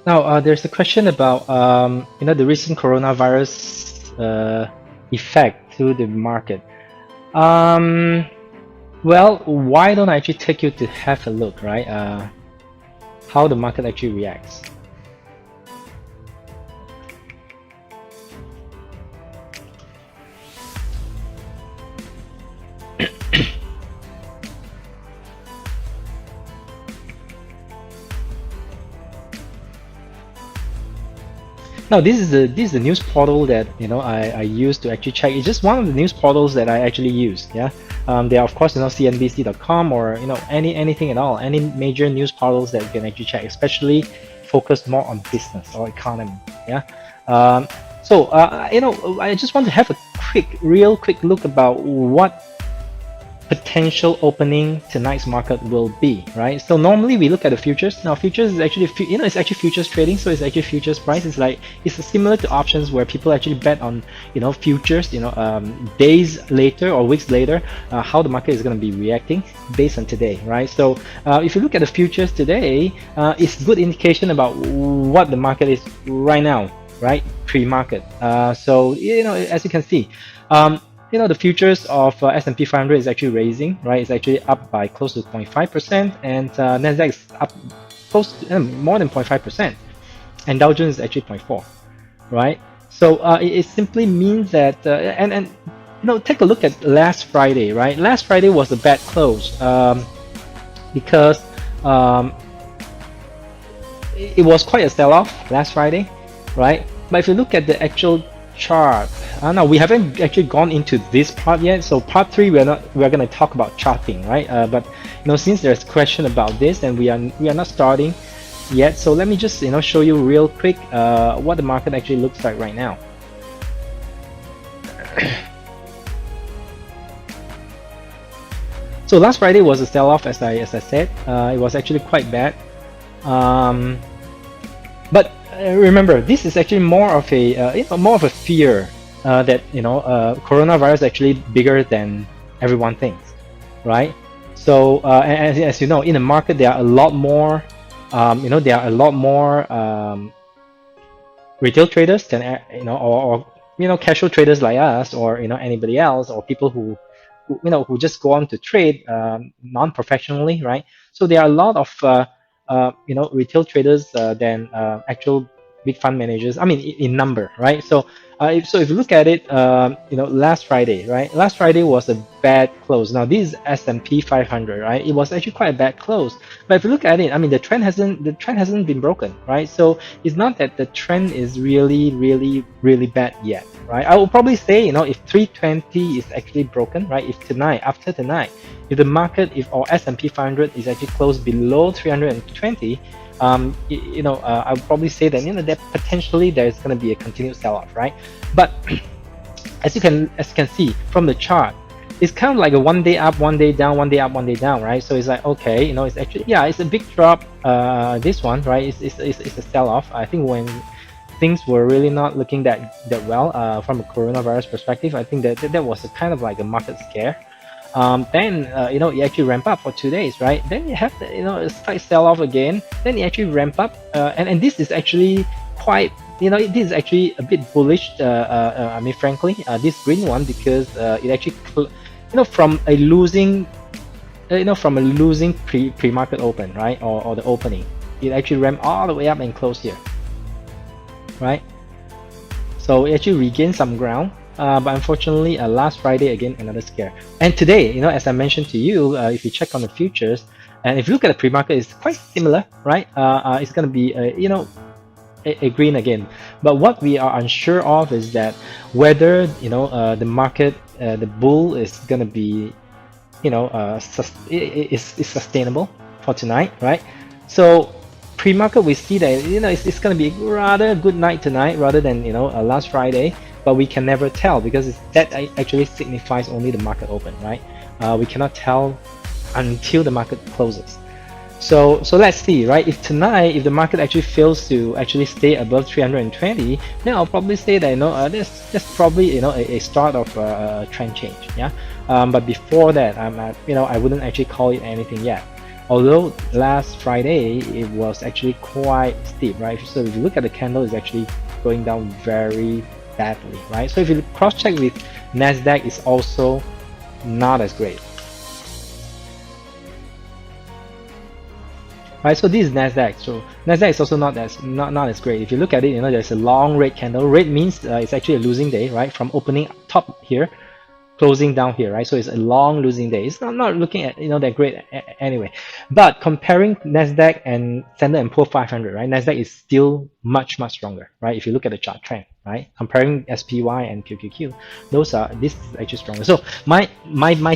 Now, there's a question about the recent coronavirus effect to the market. Um, well, why don't I actually take you to have a look, right? How the market actually reacts. Now, this is the news portal that I use to actually check. It's just one of the news portals that I actually use. Yeah, there are of course CNBC.com or anything at all, any major news portals that you can actually check, especially focus more on business or economy. Yeah, so I just want to have a real quick look about what potential opening tonight's market will be, right? So normally we look at the futures. Now futures is actually it's actually futures trading, so it's actually futures price. It's similar to options where people actually bet on futures, days later or weeks later, how the market is going to be reacting based on today, right? So if you look at the futures today, it's good indication about what the market is right now, right? Pre-market. So as you can see. The futures of S&P 500 is actually raising, right? It's actually up by close to 0.5%, and Nasdaq is up close to more than 0.5%, and Dow Jones is actually 0.4, right? So it simply means that, and take a look at last Friday, right? Last Friday was a bad close because it was quite a sell-off last Friday, right? But if you look at the actual chart, now we haven't actually gone into this part yet, so part 3 we're going to talk about charting, right? But since there's a question about this and we are not starting yet, so let me just show you real quick what the market actually looks like right now. So last Friday was a sell-off, as I said. It was actually quite bad, but remember, this is actually more of a fear that coronavirus is actually bigger than everyone thinks, right? So as you know, in the market there are a lot more retail traders than or casual traders like us, or anybody else, or people who just go on to trade non-professionally, right? So there are a lot of retail traders than actual big fund managers. I mean, in number, right? So if you look at it, last Friday, right? Last Friday was a bad close. Now this is S&P 500, right? It was actually quite a bad close. But if you look at it, I mean, the trend hasn't been broken, right? So it's not that the trend is really bad yet, right? I will probably say, if 320 is actually broken, right? After tonight, if the market, or S&P 500 is actually closed below 320, I would probably say that that potentially there's going to be a continued sell-off, right? But as you can see from the chart, it's kind of like a one day up, one day down, one day up, one day down, right? So it's like, okay, it's actually, yeah, it's a big drop. This one, right? It's a sell-off. I think when things were really not looking that well from a coronavirus perspective, I think that was a kind of like a market scare. Then you actually ramp up for 2 days, right? Then you have a slight sell-off again. Then you actually ramp up, and this is actually quite, this is actually a bit bullish. I mean, frankly, this green one, because it actually, from a losing, pre-market open, right, or the opening, it actually ramped all the way up and closed here, right? So it actually regained some ground. But unfortunately, last Friday again, another scare. And today, as I mentioned to you, if you check on the futures, and if you look at the pre-market, it's quite similar, right? It's going to be a green again. But what we are unsure of is that whether the market, the bull is going to be is sustainable for tonight, right? So pre-market, we see that it's going to be rather good night tonight rather than last Friday. But we can never tell, because that actually signifies only the market open, right? We cannot tell until the market closes. So let's see, right? If tonight, if the market actually fails to actually stay above 320, then I'll probably say that that's probably a start of a trend change, yeah. But before that, I wouldn't actually call it anything yet. Although last Friday it was actually quite steep, right? So if you look at the candle, it's actually going down very badly, right? So if you cross-check with Nasdaq, it's also not as great. Right, so this is Nasdaq. So Nasdaq is also not as great. If you look at it, you know there's a long red candle. Red means it's actually a losing day, right? From opening top here, closing down here, right? So it's a long losing day. It's not looking at that great anyway. But comparing Nasdaq and Standard and Poor 500, right? Nasdaq is still much stronger, right? If you look at the chart trend, right? Comparing SPY and QQQ, this is actually stronger. So my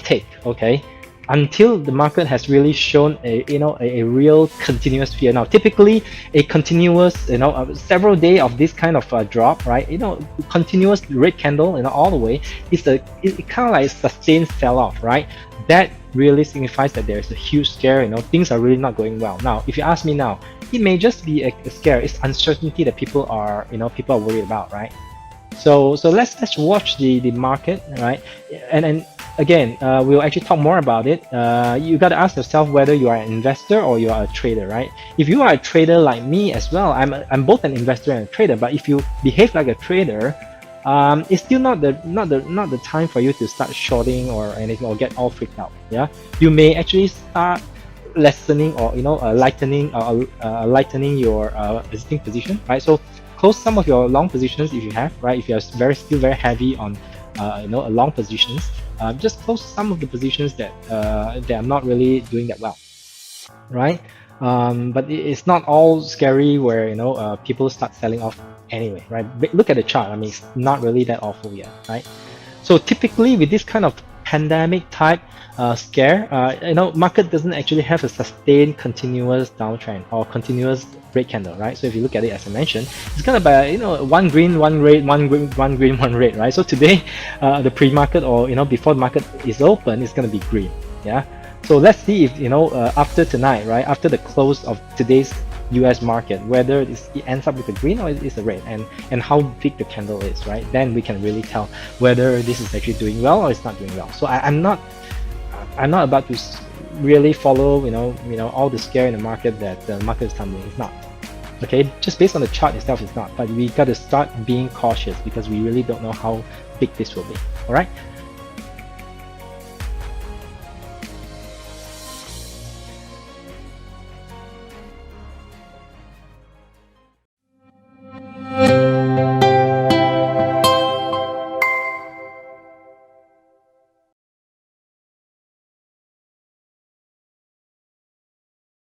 take, okay, until the market has really shown a real continuous fear. Now typically a continuous several day of this kind of drop, right, continuous red candle all the way is it kind of like sustained sell-off, right? That really signifies that there's a huge scare, things are really not going well. Now if you ask me now, it may just be a scare. It's uncertainty that people are worried about, right? So let's watch the market, right? And again, we'll actually talk more about it. You got to ask yourself whether you are an investor or you are a trader, right? If you are a trader like me as well, I'm both an investor and a trader. But if you behave like a trader, it's still not the time for you to start shorting or anything or get all freaked out. Yeah, you may actually start lessening or lightening your existing position, right? So close some of your long positions if you have, right? If you're still very heavy on long positions, just close some of the positions that are not really doing that well, right? But it's not all scary where people start selling off anyway, right? But look at the chart. I mean, it's not really that awful yet, right? So typically with this kind of pandemic type scare, market doesn't actually have a sustained continuous downtrend or continuous red candle, right? So if you look at it, as I mentioned, it's kind of by one green, one red, one green, one green, one red, right? So today, the pre-market or before the market is open, it's going to be green, yeah. So let's see if after tonight, right, after the close of today's US market, whether it ends up with a green or it's a red, and how big the candle is, right? Then we can really tell whether this is actually doing well or it's not doing well. So I'm not about to really follow all the scare in the market that the market is tumbling. It's not. Okay, just based on the chart itself, it's not. But we got to start being cautious because we really don't know how big this will be. All right.